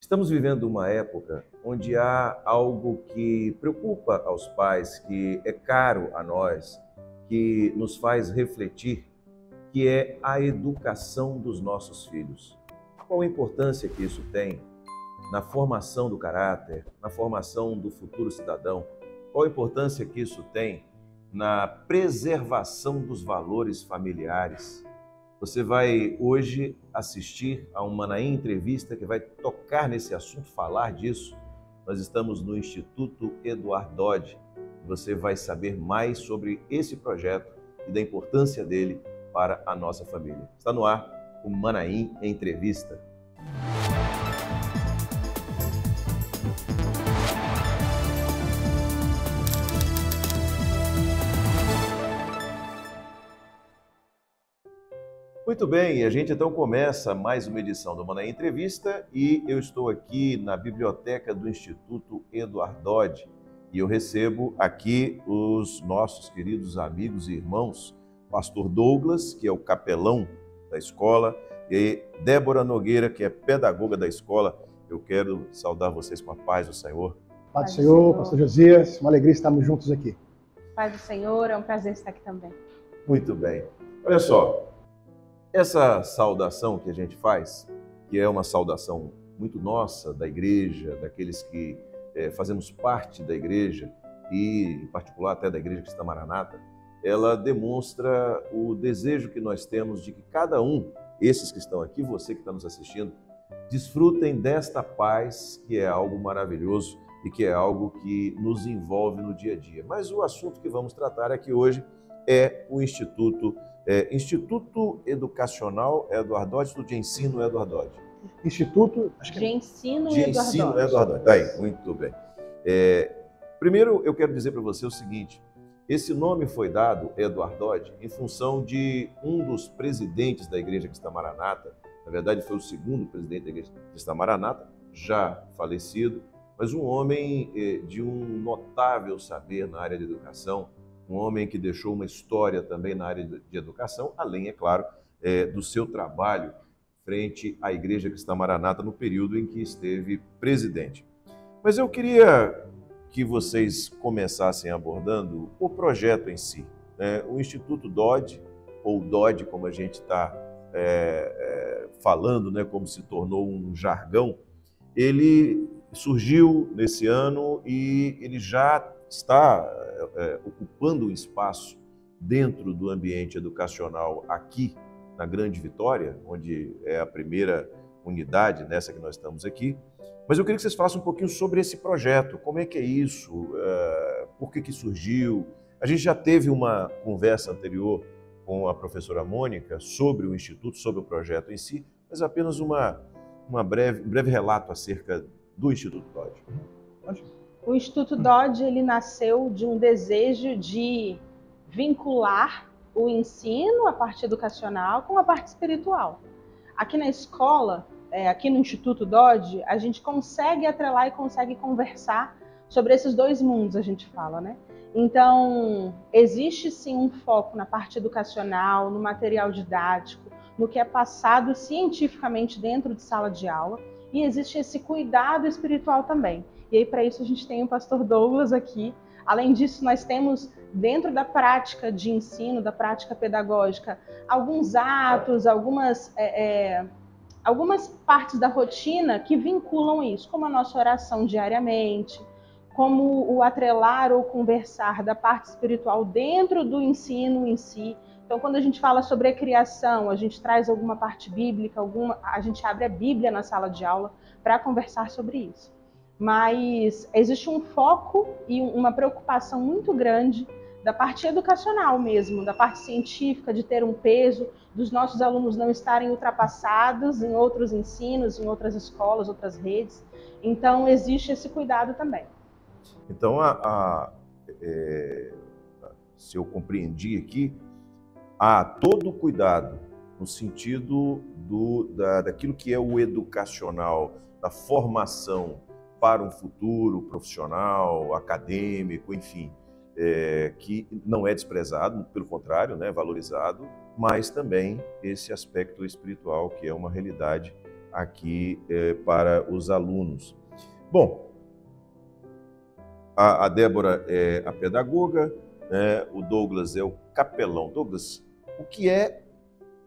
Estamos vivendo uma época onde há algo que preocupa aos pais, que é caro a nós, que nos faz refletir, que é a educação dos nossos filhos. Qual a importância que isso tem na formação do caráter, na formação do futuro cidadão? Qual a importância que isso tem na preservação dos valores familiares? Você vai hoje assistir a uma Manaim Entrevista que vai tocar nesse assunto, falar disso. Nós estamos no Instituto Eduardo Dodge. Você vai saber mais sobre esse projeto e da importância dele para a nossa família. Está no ar o Manaim Entrevista. Muito bem, a gente então começa mais uma edição do Manaim Entrevista e eu estou aqui na biblioteca do Instituto Eduardo Dodge e eu recebo aqui os nossos queridos amigos e irmãos, Pastor Douglas, que é o capelão da escola, e Débora Nogueira, que é pedagoga da escola. Eu quero saudar vocês com a paz do Senhor. Paz do Senhor, Pastor Josias, uma alegria estarmos juntos aqui. Paz do Senhor, é um prazer estar aqui também. Muito bem. Olha só, essa saudação que a gente faz, que é uma saudação muito nossa, da igreja, daqueles que fazemos parte da igreja e, em particular, até da Igreja Cristã Maranata, ela demonstra o desejo que nós temos de que cada um, esses que estão aqui, você que está nos assistindo, desfrutem desta paz que é algo maravilhoso e que é algo que nos envolve no dia a dia. Mas o assunto que vamos tratar aqui hoje é o Instituto Educacional Eduardo Dodge, Instituto de Ensino Eduardo Dodge. Instituto de Ensino Eduardo Dodge. Tá aí, muito bem. Primeiro, eu quero dizer para você o seguinte: esse nome foi dado, Eduardo Dodge, em função de um dos presidentes da Igreja Cristã Maranata. Na verdade, foi o segundo presidente da Igreja Cristã Maranata, já falecido, mas um homem de um notável saber na área de educação, um homem que deixou uma história também na área de educação, além, é claro, do seu trabalho frente à Igreja Cristã Maranata no período em que esteve presidente. Mas eu queria que vocês começassem abordando o projeto em si, né? O Instituto Dodge, ou Dodge, como a gente está falando, né, como se tornou um jargão, ele surgiu nesse ano e ele já está ocupando um espaço dentro do ambiente educacional aqui na Grande Vitória, onde é a primeira unidade nessa que nós estamos aqui. Mas eu queria que vocês falassem um pouquinho sobre esse projeto, como é que é isso, por que surgiu. A gente já teve uma conversa anterior com a professora Mônica sobre o Instituto, sobre o projeto em si, mas apenas um breve relato acerca do Instituto Dodge. O Instituto Dodge, ele nasceu de um desejo de vincular o ensino, a parte educacional, com a parte espiritual. Aqui na escola, aqui no Instituto Dodge, a gente consegue atrelar e consegue conversar sobre esses dois mundos, a gente fala, né? Então, existe sim um foco na parte educacional, no material didático, no que é passado cientificamente dentro de sala de aula, e existe esse cuidado espiritual também. E aí, para isso, a gente tem o pastor Douglas aqui. Além disso, nós temos, dentro da prática de ensino, da prática pedagógica, alguns atos, algumas partes da rotina que vinculam isso, como a nossa oração diariamente, como o atrelar ou conversar da parte espiritual dentro do ensino em si. Então, quando a gente fala sobre a criação, a gente traz alguma parte bíblica, a gente abre a Bíblia na sala de aula para conversar sobre isso. Mas existe um foco e uma preocupação muito grande da parte educacional mesmo, da parte científica, de ter um peso, dos nossos alunos não estarem ultrapassados em outros ensinos, em outras escolas, outras redes. Então, existe esse cuidado também. Então, se eu compreendi aqui, há todo o cuidado no sentido daquilo que é o educacional, da formação para um futuro profissional, acadêmico, enfim, que não é desprezado, pelo contrário, né, valorizado, mas também esse aspecto espiritual que é uma realidade aqui para os alunos. Bom, a Débora é a pedagoga, o Douglas é o capelão. Douglas, o que é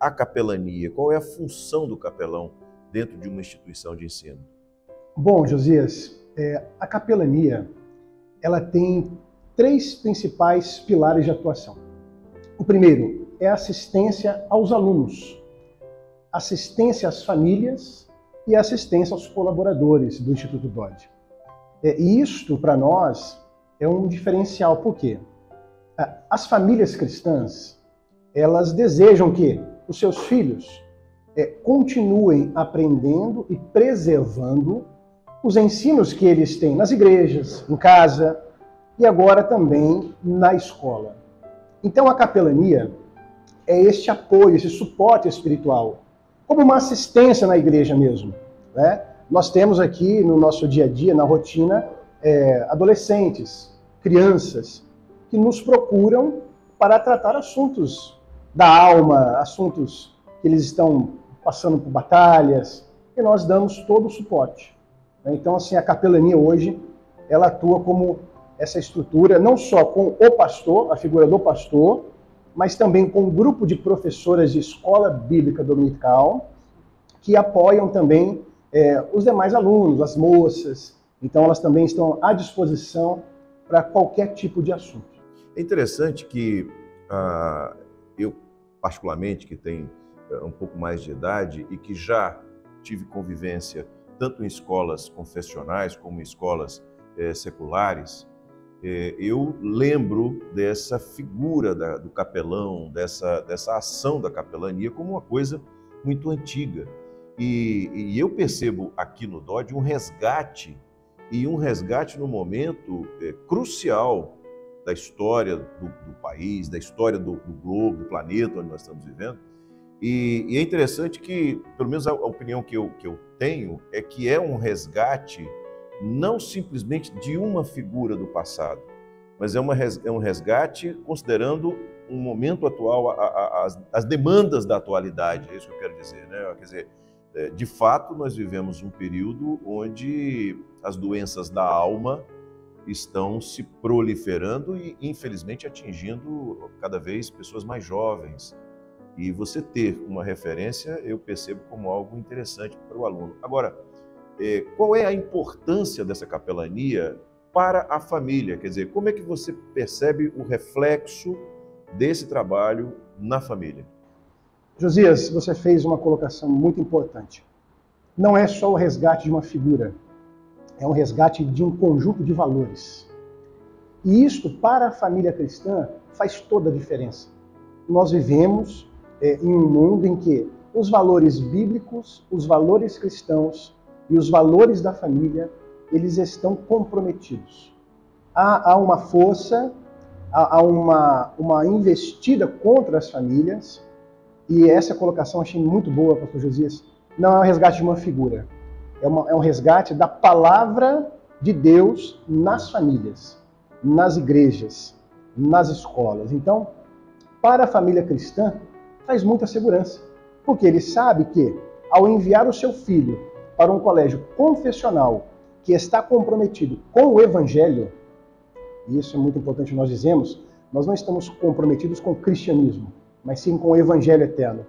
a capelania? Qual é a função do capelão dentro de uma instituição de ensino? Bom, Josias, a capelania ela tem 3 principais pilares de atuação. O primeiro é a assistência aos alunos, assistência às famílias e assistência aos colaboradores do Instituto Dodge. E isto, para nós, é um diferencial. Por quê? As famílias cristãs, elas desejam que os seus filhos continuem aprendendo e preservando os ensinos que eles têm nas igrejas, em casa e agora também na escola. Então a capelania é este apoio, esse suporte espiritual, como uma assistência na igreja mesmo, né? Nós temos aqui no nosso dia a dia, na rotina, adolescentes, crianças, que nos procuram para tratar assuntos da alma, assuntos que eles estão passando por batalhas, e nós damos todo o suporte. Então, assim, a capelania hoje, ela atua como essa estrutura, não só com o pastor, a figura do pastor, mas também com um grupo de professoras de escola bíblica dominical, que apoiam também os demais alunos, as moças. Então, elas também estão à disposição para qualquer tipo de assunto. É interessante que eu, particularmente, que tenho um pouco mais de idade e que já tive convivência tanto em escolas confessionais como em escolas seculares, eu lembro dessa figura do capelão, dessa ação da capelania como uma coisa muito antiga. E eu percebo aqui no Dodge um resgate no momento crucial da história do país, da história do globo, do planeta onde nós estamos vivendo. E é interessante que, pelo menos a opinião que eu tenho, é que é um resgate não simplesmente de uma figura do passado, mas é um resgate considerando um momento atual, as demandas da atualidade, é isso que eu quero dizer, né? Quer dizer, de fato, nós vivemos um período onde as doenças da alma estão se proliferando e, infelizmente, atingindo cada vez pessoas mais jovens. E você ter uma referência, eu percebo como algo interessante para o aluno. Agora, qual é a importância dessa capelania para a família? Quer dizer, como é que você percebe o reflexo desse trabalho na família? Josias, você fez uma colocação muito importante. Não é só o resgate de uma figura, é um resgate de um conjunto de valores. E isto, para a família cristã, faz toda a diferença. Nós vivemos em um mundo em que os valores bíblicos, os valores cristãos e os valores da família, eles estão comprometidos. Há uma força, há uma investida contra as famílias, e essa colocação achei muito boa, pastor Josias. Não é um resgate de uma figura, é um resgate da palavra de Deus nas famílias, nas igrejas, nas escolas. Então, para a família cristã, traz muita segurança, porque ele sabe que, ao enviar o seu filho para um colégio confessional que está comprometido com o Evangelho, e isso é muito importante nós dizemos, nós não estamos comprometidos com o cristianismo, mas sim com o Evangelho eterno.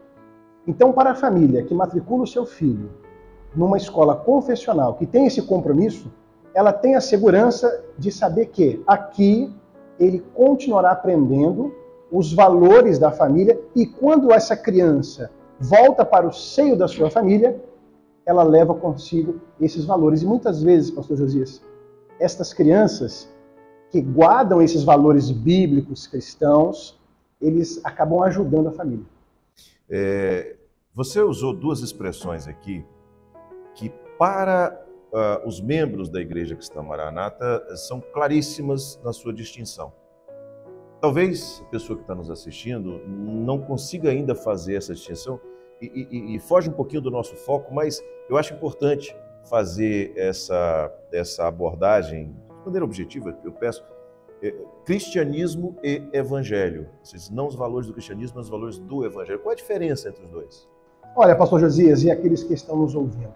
Então, para a família que matricula o seu filho numa escola confessional que tem esse compromisso, ela tem a segurança de saber que aqui ele continuará aprendendo os valores da família e quando essa criança volta para o seio da sua família, ela leva consigo esses valores. E muitas vezes, pastor Josias, estas crianças que guardam esses valores bíblicos cristãos, eles acabam ajudando a família. Você usou duas expressões aqui que para os membros da Igreja Cristã Maranata são claríssimas na sua distinção. Talvez a pessoa que está nos assistindo não consiga ainda fazer essa distinção e foge um pouquinho do nosso foco, mas eu acho importante fazer essa abordagem de maneira objetiva, eu peço, cristianismo e evangelho. Ou seja, não os valores do cristianismo, mas os valores do evangelho. Qual é a diferença entre os dois? Olha, pastor Josias e aqueles que estão nos ouvindo,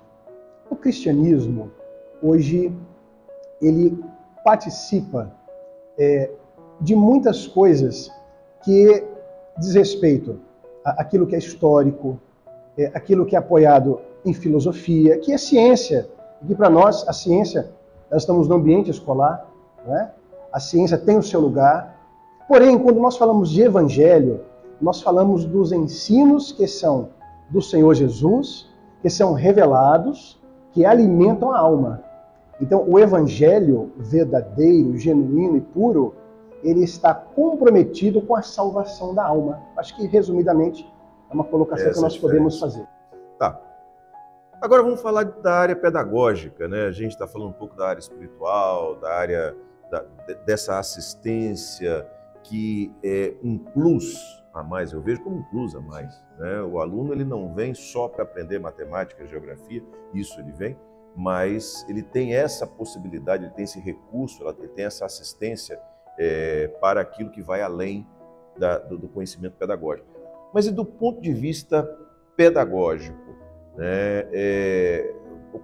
o cristianismo, hoje, ele participa de muitas coisas que diz respeito àquilo que é histórico, aquilo que é apoiado em filosofia, que é ciência, e que para nós, a ciência, nós estamos no ambiente escolar, não é? A ciência tem o seu lugar, porém, quando nós falamos de evangelho, nós falamos dos ensinos que são do Senhor Jesus, que são revelados, que alimentam a alma. Então, o evangelho verdadeiro, genuíno e puro, ele está comprometido com a salvação da alma. Acho que, resumidamente, é uma colocação que nós podemos fazer. Tá. Agora vamos falar da área pedagógica, né? A gente está falando um pouco da área espiritual, da área dessa assistência que é um plus a mais, eu vejo como um plus a mais, né? O aluno ele não vem só para aprender matemática, geografia, isso ele vem, mas ele tem essa possibilidade, ele tem esse recurso, ele tem essa assistência para aquilo que vai além do conhecimento pedagógico. Mas e do ponto de vista pedagógico, né?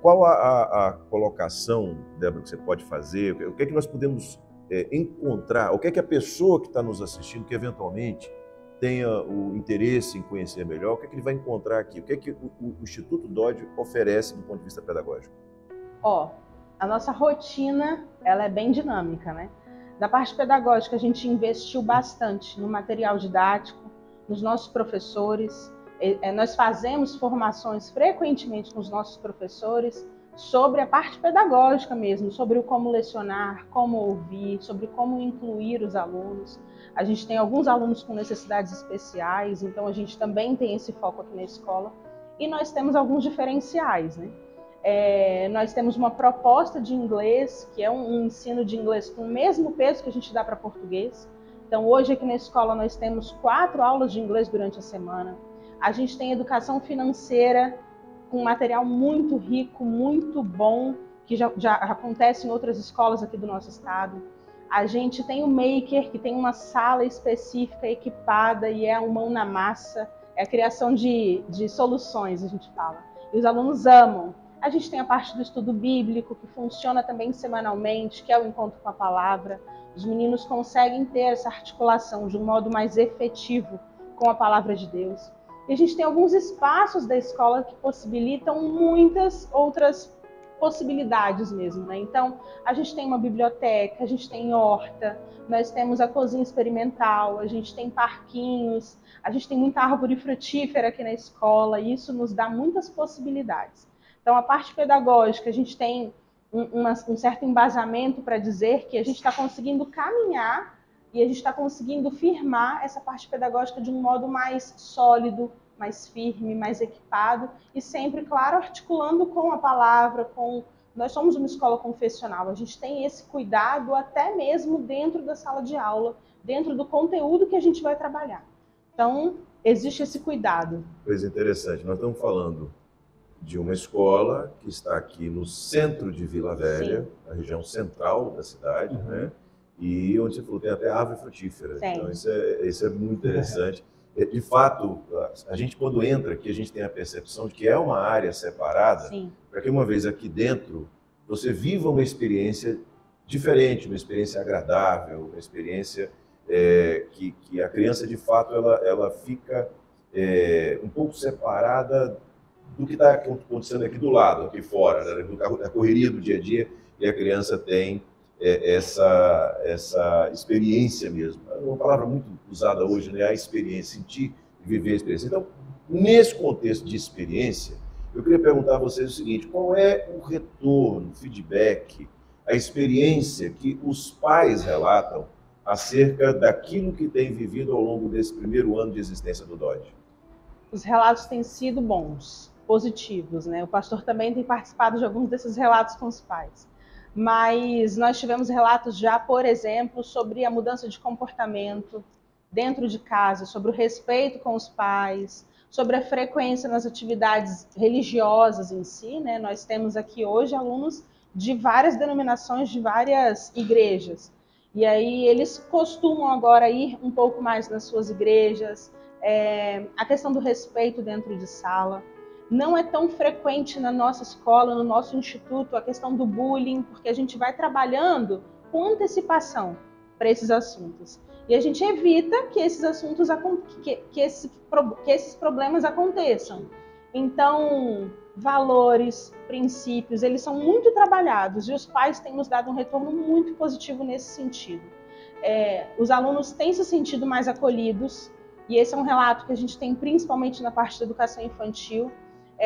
Qual a colocação, Débora, que você pode fazer? O que é que nós podemos encontrar? O que é que a pessoa que está nos assistindo, que eventualmente tenha o interesse em conhecer melhor, o que é que ele vai encontrar aqui? O que é que o Instituto Dodge oferece do ponto de vista pedagógico? A nossa rotina, ela é bem dinâmica, né? Da parte pedagógica, a gente investiu bastante no material didático, nos nossos professores. Nós fazemos formações frequentemente com os nossos professores sobre a parte pedagógica mesmo, sobre o como lecionar, como ouvir, sobre como incluir os alunos. A gente tem alguns alunos com necessidades especiais, então a gente também tem esse foco aqui na escola. E nós temos alguns diferenciais, né? Nós temos uma proposta de inglês, que é um ensino de inglês com o mesmo peso que a gente dá para português. Então hoje aqui na escola nós temos 4 aulas de inglês durante a semana. A gente tem educação financeira com material muito rico, muito bom, que já acontece em outras escolas aqui do nosso estado. A gente tem o Maker, que tem uma sala específica, equipada, e é um mão na massa, é a criação de soluções, a gente fala. E os alunos amam. A gente tem a parte do estudo bíblico, que funciona também semanalmente, que é o encontro com a palavra. Os meninos conseguem ter essa articulação de um modo mais efetivo com a palavra de Deus. E a gente tem alguns espaços da escola que possibilitam muitas outras possibilidades mesmo, né? Então, a gente tem uma biblioteca, a gente tem horta, nós temos a cozinha experimental, a gente tem parquinhos, a gente tem muita árvore frutífera aqui na escola, e isso nos dá muitas possibilidades. Então, a parte pedagógica, a gente tem um certo embasamento para dizer que a gente está conseguindo caminhar e a gente está conseguindo firmar essa parte pedagógica de um modo mais sólido, mais firme, mais equipado e sempre, claro, articulando com a palavra, Nós somos uma escola confessional, a gente tem esse cuidado até mesmo dentro da sala de aula, dentro do conteúdo que a gente vai trabalhar. Então, existe esse cuidado. Coisa interessante, nós estamos falando de uma escola que está aqui no centro de Vila Velha, sim, na região central da cidade, né? E onde você falou, tem até árvore frutífera. Sim. Então isso é muito interessante. De fato, a gente quando entra aqui, a gente tem a percepção de que é uma área separada, para que uma vez aqui dentro, você viva uma experiência diferente, uma experiência agradável, uma experiência que a criança, de fato, ela fica um pouco separada do que está acontecendo aqui do lado, aqui fora, né? Da correria do dia a dia, e a criança tem essa experiência mesmo. É uma palavra muito usada hoje, né? A experiência, sentir e viver a experiência. Então, nesse contexto de experiência, eu queria perguntar a vocês o seguinte: qual é o retorno, o feedback, a experiência que os pais relatam acerca daquilo que têm vivido ao longo desse primeiro ano de existência do Dodge? Os relatos têm sido bons, positivos, né? O pastor também tem participado de alguns desses relatos com os pais. Mas nós tivemos relatos já, por exemplo, sobre a mudança de comportamento dentro de casa, sobre o respeito com os pais, sobre a frequência nas atividades religiosas em si, né? Nós temos aqui hoje alunos de várias denominações, de várias igrejas. E aí eles costumam agora ir um pouco mais nas suas igrejas, a questão do respeito dentro de sala. Não é tão frequente na nossa escola, no nosso instituto, a questão do bullying, porque a gente vai trabalhando com antecipação para esses assuntos. E a gente evita que esses assuntos, que esses problemas aconteçam. Então, valores, princípios, eles são muito trabalhados e os pais têm nos dado um retorno muito positivo nesse sentido. Os alunos têm se sentido mais acolhidos, e esse é um relato que a gente tem principalmente na parte da educação infantil.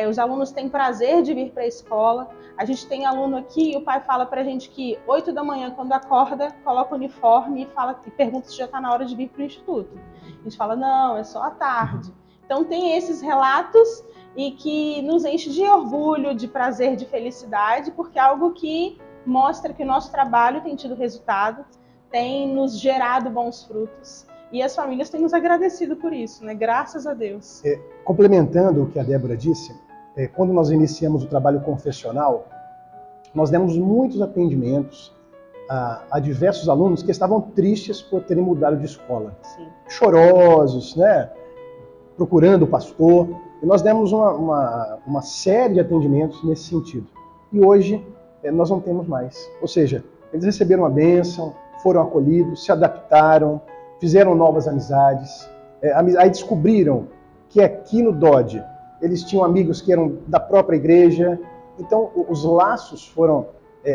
Os alunos têm prazer de vir para a escola. A gente tem aluno aqui e o pai fala para a gente que 8 da manhã, quando acorda, coloca o uniforme e pergunta se já está na hora de vir para o instituto. A gente fala, não, é só à tarde. Então tem esses relatos e que nos enche de orgulho, de prazer, de felicidade, porque é algo que mostra que o nosso trabalho tem tido resultado, tem nos gerado bons frutos. E as famílias têm nos agradecido por isso, né? Graças a Deus. Complementando o que a Débora disse, quando nós iniciamos o trabalho confessional, nós demos muitos atendimentos a diversos alunos que estavam tristes por terem mudado de escola. Sim. Chorosos, né? Procurando o pastor. E nós demos uma série de atendimentos nesse sentido. E hoje nós não temos mais. Ou seja, eles receberam a bênção, foram acolhidos, se adaptaram, fizeram novas amizades. Aí descobriram que aqui no Dodge eles tinham amigos que eram da própria igreja. Então os laços foram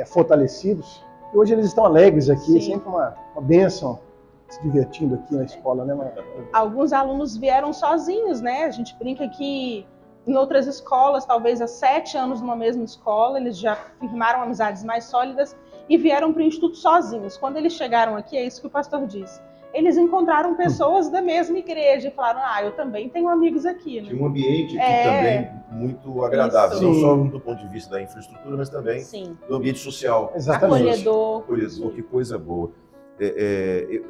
fortalecidos e hoje eles estão alegres aqui. É sempre uma bênção se divertindo aqui na escola, né? Alguns alunos vieram sozinhos, né? A gente brinca que em outras escolas, talvez há 7 anos numa mesma escola, eles já firmaram amizades mais sólidas e vieram para o instituto sozinhos. Quando eles chegaram aqui, é isso que o pastor disse. Eles encontraram pessoas da mesma igreja e falaram, eu também tenho amigos aqui. Né? Tinha um ambiente aqui também muito agradável, Isso. não só do ponto de vista da infraestrutura, mas também Sim. do ambiente social. Exatamente. Acolhedor. Que coisa boa.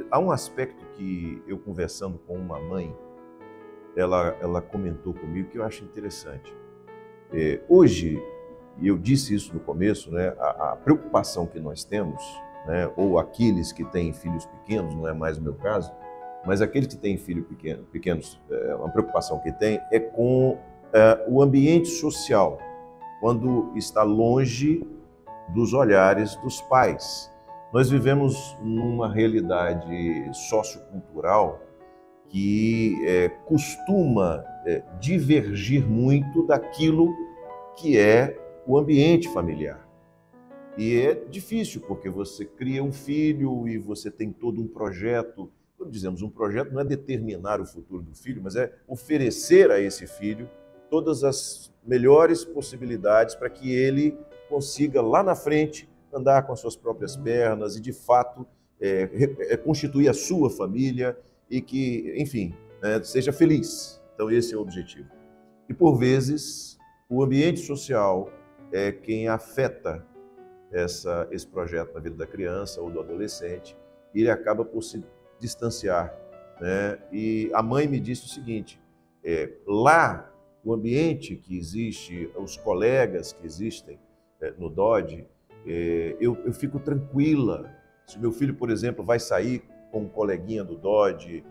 Há um aspecto que eu, conversando com uma mãe, ela comentou comigo que eu acho interessante. Hoje, e eu disse isso no começo, né, a preocupação que nós temos, né, ou aqueles que têm filhos pequenos, não é mais o meu caso, mas aqueles que têm filhos pequenos, uma preocupação que tem é com o ambiente social, quando está longe dos olhares dos pais. Nós vivemos numa realidade sociocultural que costuma divergir muito daquilo que é o ambiente familiar. E é difícil, porque você cria um filho e você tem todo um projeto. Quando dizemos um projeto, não é determinar o futuro do filho, mas é oferecer a esse filho todas as melhores possibilidades para que ele consiga, lá na frente, andar com as suas próprias pernas e, de fato, constituir a sua família e que, enfim, seja feliz. Então, esse é o objetivo. E, por vezes, o ambiente social é quem afeta esse projeto na vida da criança ou do adolescente, e ele acaba por se distanciar, né? E a mãe me disse o seguinte, lá, o ambiente que existe, os colegas que existem no Dodge, eu fico tranquila. Se meu filho, por exemplo, vai sair com um coleguinha do Dodge,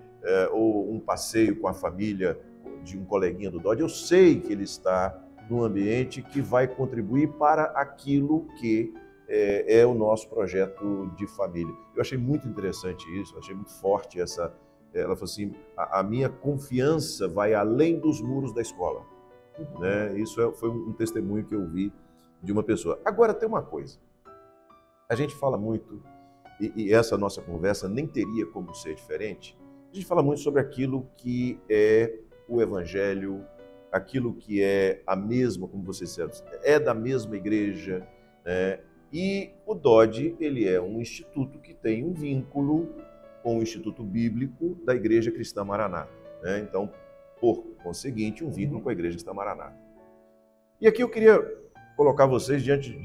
ou um passeio com a família de um coleguinha do Dodge, eu sei que ele está num ambiente que vai contribuir para aquilo que é o nosso projeto de família. Eu achei muito interessante isso, achei muito forte essa... Ela falou assim, a minha confiança vai além dos muros da escola. Né? Isso foi um testemunho que eu vi de uma pessoa. Agora, tem uma coisa. A gente fala muito, e essa nossa conversa nem teria como ser diferente, a gente fala muito sobre aquilo que é o Evangelho, aquilo que é a mesma, como você disse, é da mesma igreja, né? E o Dodge, ele é um instituto que tem um vínculo com o Instituto Bíblico da Igreja Cristã Maranata, né? Então, por conseguinte, um vínculo com a Igreja Cristã Maranata. E aqui eu queria colocar vocês diante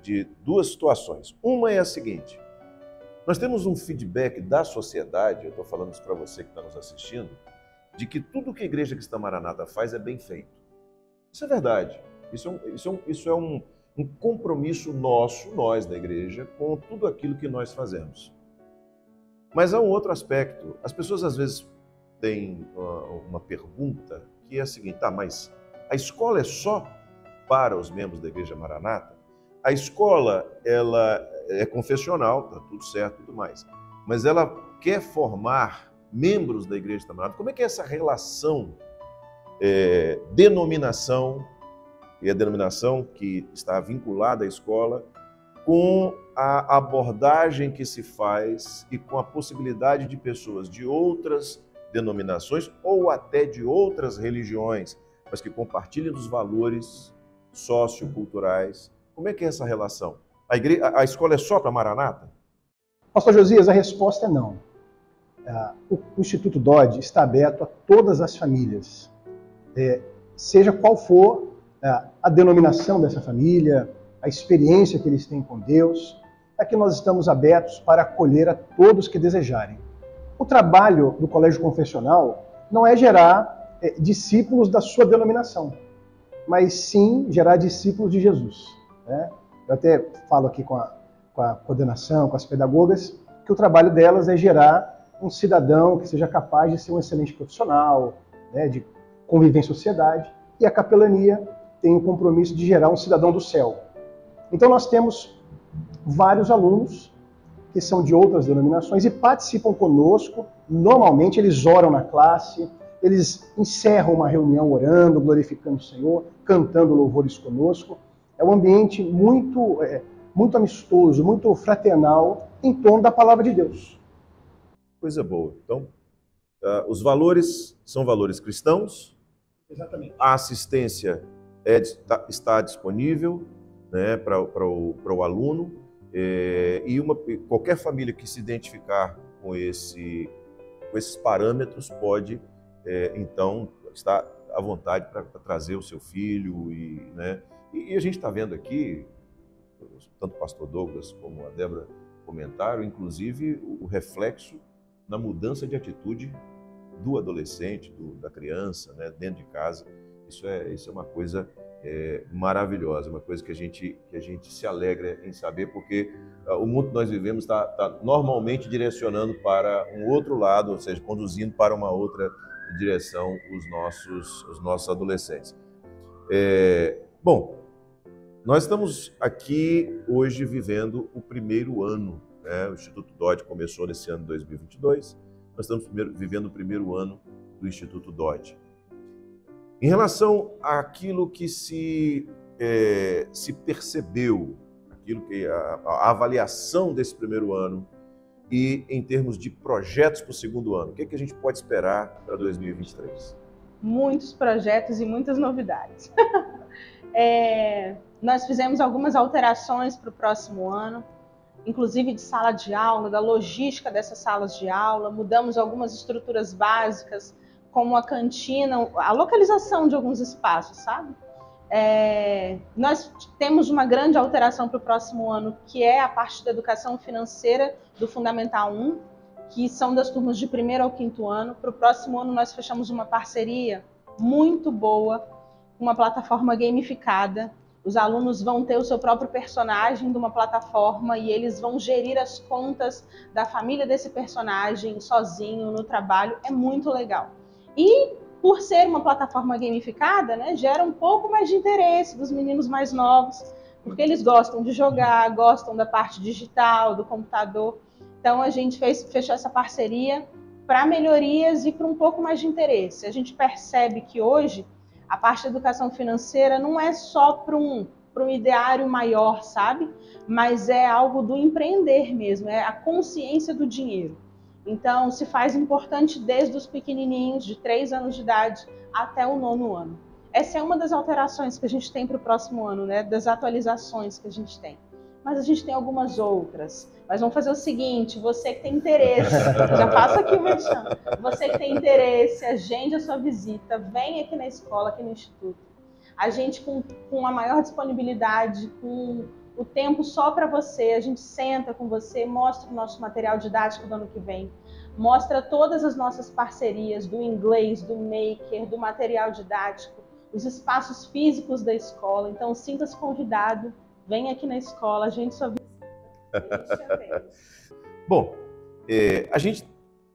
de duas situações. Uma é a seguinte, nós temos um feedback da sociedade, eu estou falando isso para você que está nos assistindo, de que tudo que a Igreja Cristã Maranata faz é bem feito. Isso é verdade. Isso é um compromisso nosso, nós da igreja, com tudo aquilo que nós fazemos. Mas há um outro aspecto. As pessoas às vezes tem uma pergunta que é a seguinte: tá, mas a escola é só para os membros da Igreja Maranata? A escola, ela é confessional, tá tudo certo e tudo mais, mas ela quer formar membros da Igreja Maranata. Como é que é essa relação denominação, e a denominação que está vinculada à escola, com a abordagem que se faz e com a possibilidade de pessoas de outras denominações ou até de outras religiões, mas que compartilhem dos valores socioculturais? Como é que é essa relação? A escola é só para Maranata? Pastor Josias, a resposta é não. O Instituto Dodge está aberto a todas as famílias, seja qual for a denominação dessa família, a experiência que eles têm com Deus, é que nós estamos abertos para acolher a todos que desejarem. O trabalho do colégio confessional não é gerar discípulos da sua denominação, mas sim gerar discípulos de Jesus, né? Eu até falo aqui com a coordenação, com as pedagogas, que o trabalho delas é gerar um cidadão que seja capaz de ser um excelente profissional, né, de conviver em sociedade, e a capelania tem o compromisso de gerar um cidadão do céu. Então nós temos vários alunos que são de outras denominações e participam conosco. Normalmente eles oram na classe, eles encerram uma reunião orando, glorificando o Senhor, cantando louvores conosco. É um ambiente muito amistoso, muito fraternal em torno da palavra de Deus. Coisa boa. Então, os valores são valores cristãos. Exatamente. A assistência está disponível, né, para o aluno, e qualquer família que se identificar com esses parâmetros pode, então, estar à vontade para trazer o seu filho. E a gente está vendo aqui, tanto o pastor Douglas como a Débora comentaram, inclusive o reflexo na mudança de atitude do adolescente, da criança, né, dentro de casa. Isso é uma coisa maravilhosa, uma coisa que a gente se alegra em saber, porque o mundo que nós vivemos está normalmente direcionando para um outro lado, ou seja, conduzindo para uma outra direção os nossos adolescentes. Bom, nós estamos aqui hoje vivendo o primeiro ano, né? O Instituto Dodge começou nesse ano de 2022, nós estamos vivendo o primeiro ano do Instituto Dodge. Em relação àquilo que se percebeu, aquilo que a avaliação desse primeiro ano e em termos de projetos para o segundo ano, o que a gente pode esperar para 2023? Muitos projetos e muitas novidades. Nós fizemos algumas alterações para o próximo ano, inclusive de sala de aula, da logística dessas salas de aula, mudamos algumas estruturas básicas, como a cantina, a localização de alguns espaços, sabe? Nós temos uma grande alteração para o próximo ano, que é a parte da educação financeira do Fundamental 1, que são das turmas de 1º ao 5º ano. Para o próximo ano nós fechamos uma parceria muito boa, com uma plataforma gamificada. Os alunos vão ter o seu próprio personagem de uma plataforma e eles vão gerir as contas da família desse personagem sozinho no trabalho. É muito legal. E por ser uma plataforma gamificada, né, gera um pouco mais de interesse dos meninos mais novos, porque eles gostam de jogar, gostam da parte digital, do computador. Então a gente fechou essa parceria para melhorias e para um pouco mais de interesse. A gente percebe que hoje a parte da educação financeira não é só para um ideário maior, sabe? Mas é algo do empreender mesmo, é a consciência do dinheiro. Então, se faz importante desde os pequenininhos, de 3 anos de idade, até o 9º ano. Essa é uma das alterações que a gente tem para o próximo ano, né? Das atualizações que a gente tem. Mas a gente tem algumas outras. Mas vamos fazer o seguinte, você que tem interesse, já passa aqui o merchan, você que tem interesse, agende a sua visita, vem aqui na escola, aqui no Instituto. A gente, com a maior disponibilidade, com o tempo só para você, a gente senta com você, mostra o nosso material didático do ano que vem, mostra todas as nossas parcerias do inglês, do maker, do material didático, os espaços físicos da escola. Então, sinta-se convidado, vem aqui na escola, a gente só visita. Bom, a gente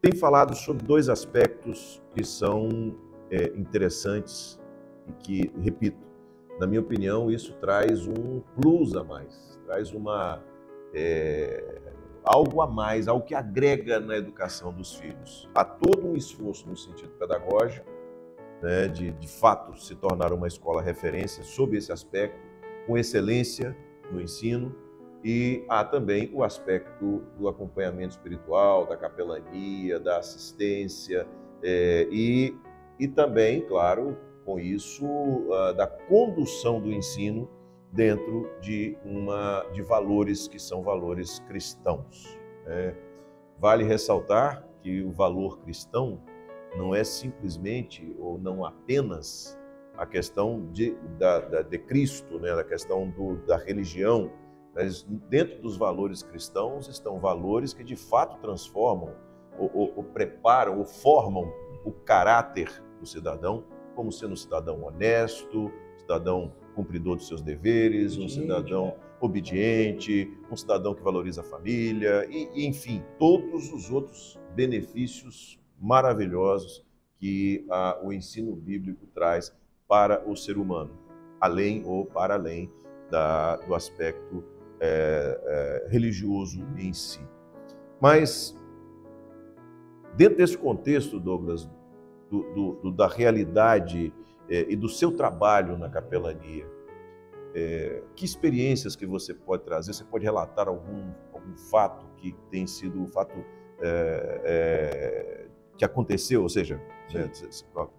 tem falado sobre dois aspectos que são interessantes e que, repito, na minha opinião, isso traz um plus a mais, traz algo a mais, algo que agrega na educação dos filhos. Há todo um esforço no sentido pedagógico, né, de fato se tornar uma escola referência sob esse aspecto, com excelência no ensino, e há também o aspecto do acompanhamento espiritual, da capelania, da assistência, e também, claro, com isso, da condução do ensino dentro de valores que são valores cristãos. Vale ressaltar que o valor cristão não é simplesmente ou não apenas a questão de Cristo, né? Da questão da religião, mas dentro dos valores cristãos estão valores que de fato transformam ou preparam ou formam o caráter do cidadão como sendo um cidadão honesto, cidadão cumpridor dos seus deveres, um cidadão obediente, um cidadão que valoriza a família e enfim, todos os outros benefícios maravilhosos que o ensino bíblico traz para o ser humano, além ou para além do aspecto religioso em si. Mas, dentro desse contexto, Douglas, da realidade e do seu trabalho na capelania, que experiências que você pode trazer? Você pode relatar algum fato que tem sido um fato que aconteceu, ou seja,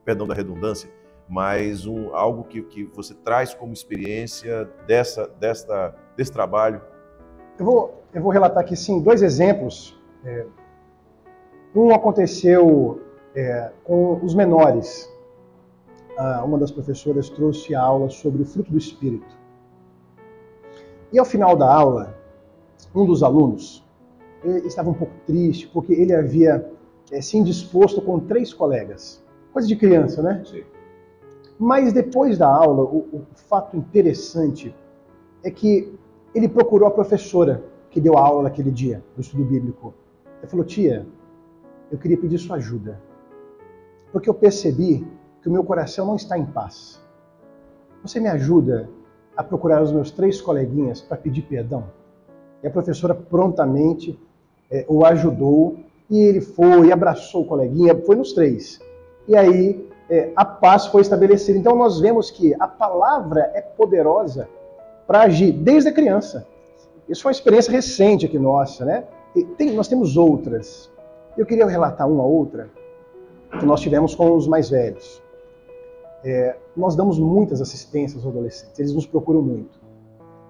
perdão da redundância, mas algo que você traz como experiência desse trabalho? Eu vou relatar aqui, sim, dois exemplos. Um aconteceu com os menores. Uma das professoras trouxe a aula sobre o fruto do Espírito. E ao final da aula, um dos alunos estava um pouco triste, porque ele havia se indisposto com 3 colegas. Coisa de criança, né? Sim. Mas depois da aula, o fato interessante é que ele procurou a professora que deu a aula naquele dia, do estudo bíblico. Ele falou: tia, eu queria pedir sua ajuda, porque eu percebi que o meu coração não está em paz. Você me ajuda a procurar os meus 3 coleguinhas para pedir perdão? E a professora prontamente o ajudou, e ele foi, abraçou o coleguinha, foi nos 3. E aí a paz foi estabelecida. Então nós vemos que a palavra é poderosa para agir desde a criança. Isso foi uma experiência recente aqui nossa, né? Nós temos outras. Eu queria relatar uma outra que nós tivemos com os mais velhos. Nós damos muitas assistências aos adolescentes, eles nos procuram muito.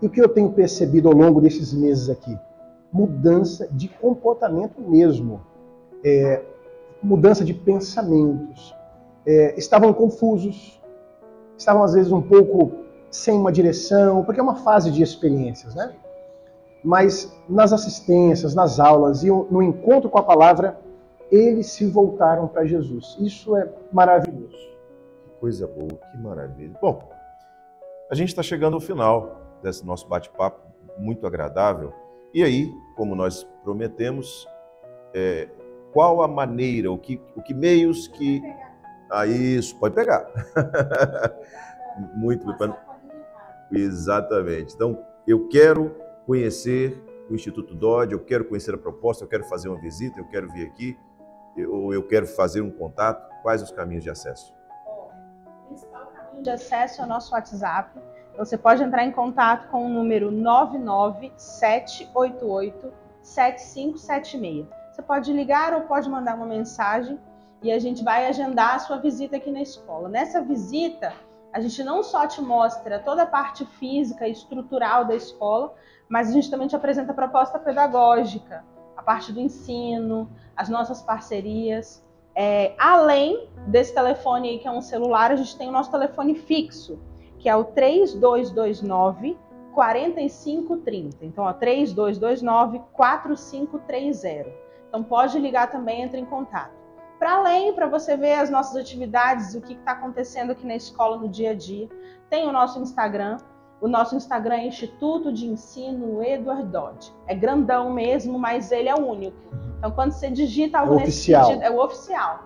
E o que eu tenho percebido ao longo desses meses aqui? Mudança de comportamento mesmo, mudança de pensamentos. Estavam confusos, estavam às vezes um pouco sem uma direção, porque é uma fase de experiências, né? Mas nas assistências, nas aulas e no encontro com a palavra, eles se voltaram para Jesus. Isso é maravilhoso. Que coisa boa, que maravilha. Bom, a gente está chegando ao final desse nosso bate-papo muito agradável. E aí, como nós prometemos, qual a maneira, o que meios que... isso, pode pegar. Muito bem. Exatamente. Então, eu quero conhecer o Instituto Dodge, eu quero conhecer a proposta, eu quero fazer uma visita, eu quero vir aqui, ou eu quero fazer um contato. Quais os caminhos de acesso? O principal caminho de acesso é o nosso WhatsApp. Então, você pode entrar em contato com o número 997887576. Você pode ligar ou pode mandar uma mensagem e a gente vai agendar a sua visita aqui na escola. Nessa visita, a gente não só te mostra toda a parte física e estrutural da escola, mas a gente também te apresenta a proposta pedagógica, a parte do ensino, as nossas parcerias. Além desse telefone aí, que é um celular, a gente tem o nosso telefone fixo, que é o 3229-4530. Então, 3229-4530. Então, pode ligar também, entre em contato. Para você ver as nossas atividades, o que está acontecendo aqui na escola no dia a dia, tem o nosso Instagram. O nosso Instagram é Instituto de Ensino Edward Dodge. É grandão mesmo, mas ele é o único. Então, quando você digita algo É nesse oficial. sentido, é o oficial.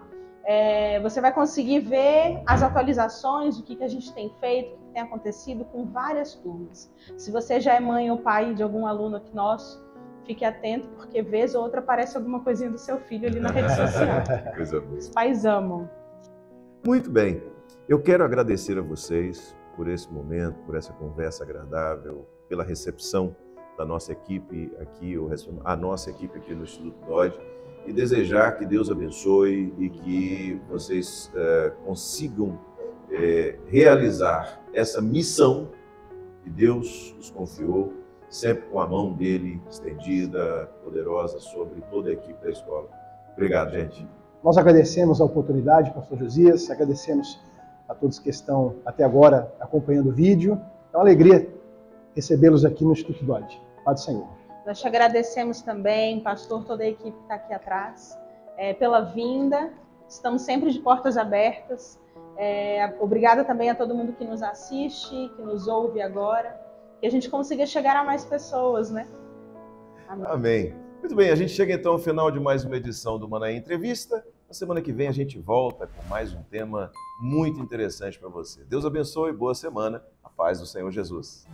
Você vai conseguir ver as atualizações, o que a gente tem feito, o que tem acontecido com várias turmas. Se você já é mãe ou pai de algum aluno aqui nosso, fique atento, porque vez ou outra aparece alguma coisinha do seu filho ali na rede social. Coisa boa. Os pais amam. Muito bem. Eu quero agradecer a vocês por esse momento, por essa conversa agradável, pela recepção da nossa equipe aqui, a nossa equipe aqui no Instituto Dodge, e desejar que Deus abençoe e que vocês consigam realizar essa missão que Deus os confiou, sempre com a mão dele estendida, poderosa, sobre toda a equipe da escola. Obrigado, gente. Nós agradecemos a oportunidade, pastor Josias, agradecemos a todos que estão até agora acompanhando o vídeo. É uma alegria recebê-los aqui no Instituto Dodge. Paz do Senhor. Nós te agradecemos também, pastor, toda a equipe que está aqui atrás, pela vinda. Estamos sempre de portas abertas. Obrigada também a todo mundo que nos assiste, que nos ouve agora. Que a gente consiga chegar a mais pessoas, né? Amém. Amém. Muito bem, a gente chega então ao final de mais uma edição do Manaim Entrevista. Na semana que vem a gente volta com mais um tema muito interessante para você. Deus abençoe, boa semana. A paz do Senhor Jesus.